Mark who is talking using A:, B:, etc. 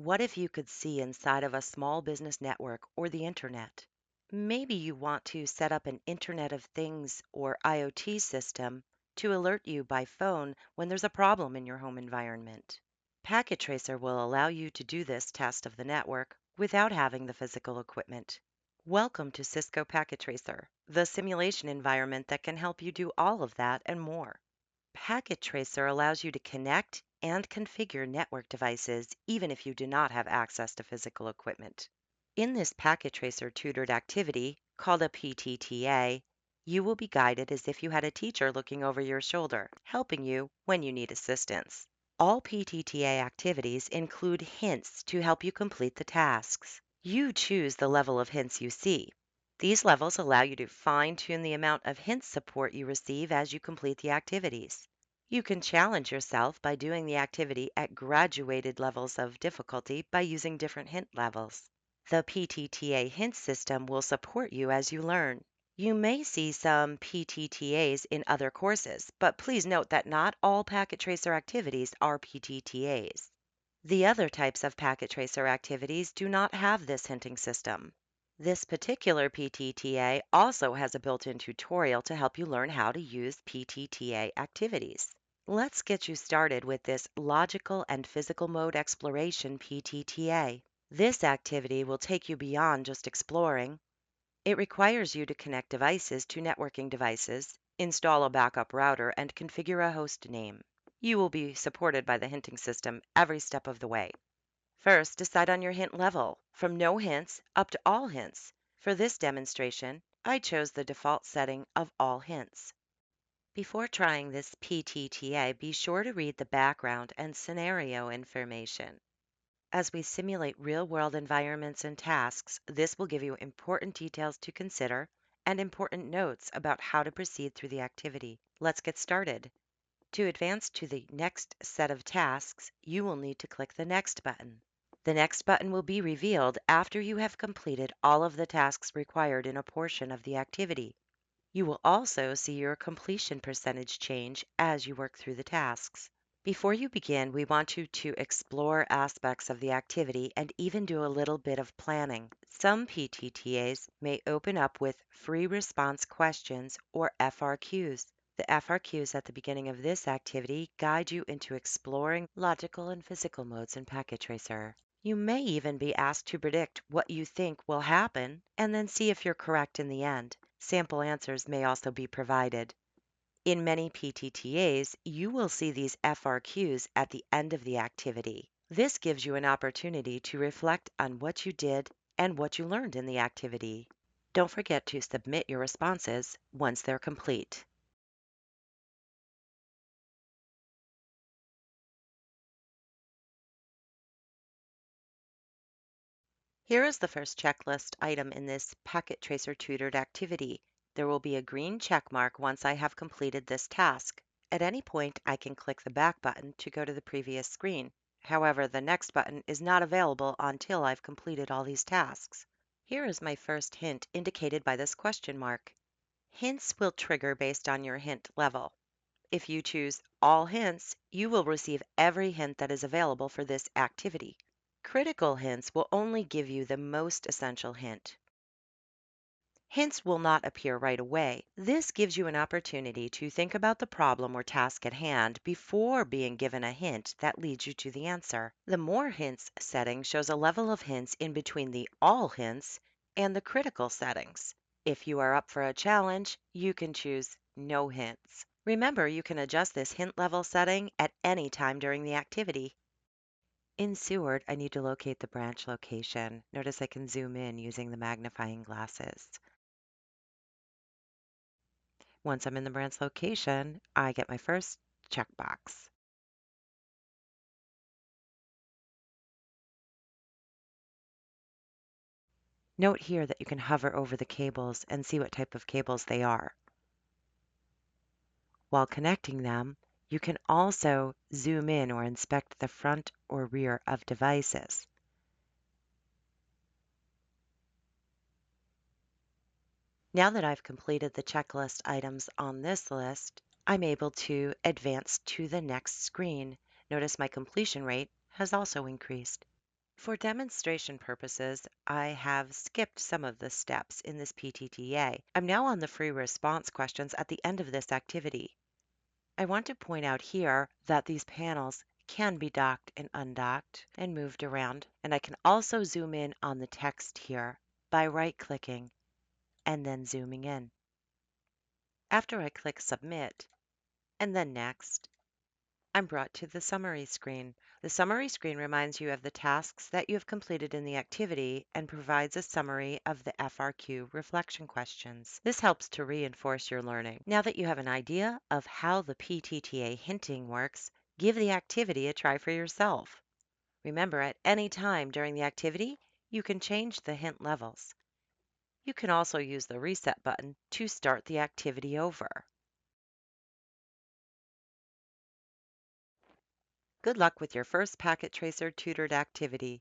A: What if you could see inside of a small business network or the internet? Maybe you want to set up an Internet of Things or IoT system to alert you by phone when there's a problem in your home environment. Packet Tracer will allow you to do this test of the network without having the physical equipment. Welcome to Cisco Packet Tracer, the simulation environment that can help you do all of that and more. Packet Tracer allows you to connect and configure network devices even if you do not have access to physical equipment. In this Packet Tracer tutored activity, called a PTTA, you will be guided as if you had a teacher looking over your shoulder, helping you when you need assistance. All PTTA activities include hints to help you complete the tasks. You choose the level of hints you see. These levels allow you to fine-tune the amount of hint support you receive as you complete the activities. You can challenge yourself by doing the activity at graduated levels of difficulty by using different hint levels. The PTTA hint system will support you as you learn. You may see some PTTAs in other courses, but please note that not all Packet Tracer activities are PTTAs. The other types of Packet Tracer activities do not have this hinting system. This particular PTTA also has a built-in tutorial to help you learn how to use PTTA activities. Let's get you started with this logical and physical mode exploration PTTA. This activity will take you beyond just exploring. It requires you to connect devices to networking devices, install a backup router, and configure a host name. You will be supported by the hinting system every step of the way. First, decide on your hint level, from no hints up to all hints. For this demonstration, I chose the default setting of all hints. Before trying this PTTA, be sure to read the background and scenario information. As we simulate real-world environments and tasks, this will give you important details to consider and important notes about how to proceed through the activity. Let's get started. To advance to the next set of tasks, you will need to click the Next button. The Next button will be revealed after you have completed all of the tasks required in a portion of the activity. You will also see your completion percentage change as you work through the tasks. Before you begin, we want you to explore aspects of the activity and even do a little bit of planning. Some PTTAs may open up with free response questions or FRQs. The FRQs at the beginning of this activity guide you into exploring logical and physical modes in Packet Tracer. You may even be asked to predict what you think will happen and then see if you're correct in the end. Sample answers may also be provided. In many PTTAs, you will see these FRQs at the end of the activity. This gives you an opportunity to reflect on what you did and what you learned in the activity. Don't forget to submit your responses once they're complete. Here is the first checklist item in this Packet Tracer tutored activity. There will be a green check mark once I have completed this task. At any point, I can click the back button to go to the previous screen. However, the next button is not available until I've completed all these tasks. Here is my first hint indicated by this question mark. Hints will trigger based on your hint level. If you choose All Hints, you will receive every hint that is available for this activity. Critical hints will only give you the most essential hint. Hints will not appear right away. This gives you an opportunity to think about the problem or task at hand before being given a hint that leads you to the answer. The More Hints setting shows a level of hints in between the All Hints and the critical settings. If you are up for a challenge, you can choose No Hints. Remember, you can adjust this hint level setting at any time during the activity. In Seward, I need to locate the branch location. Notice I can zoom in using the magnifying glasses. Once I'm in the branch location, I get my first checkbox. Note here that you can hover over the cables and see what type of cables they are. While connecting them, you can also zoom in or inspect the front or rear of devices. Now that I've completed the checklist items on this list, I'm able to advance to the next screen. Notice my completion rate has also increased. For demonstration purposes, I have skipped some of the steps in this PTTA. I'm now on the free response questions at the end of this activity. I want to point out here that these panels can be docked and undocked and moved around, and I can also zoom in on the text here by right-clicking and then zooming in. After I click Submit and then Next, I'm brought to the summary screen. The summary screen reminds you of the tasks that you have completed in the activity and provides a summary of the FRQ reflection questions. This helps to reinforce your learning. Now that you have an idea of how the PTTA hinting works, give the activity a try for yourself. Remember, at any time during the activity, you can change the hint levels. You can also use the reset button to start the activity over. Good luck with your first Packet Tracer tutored activity.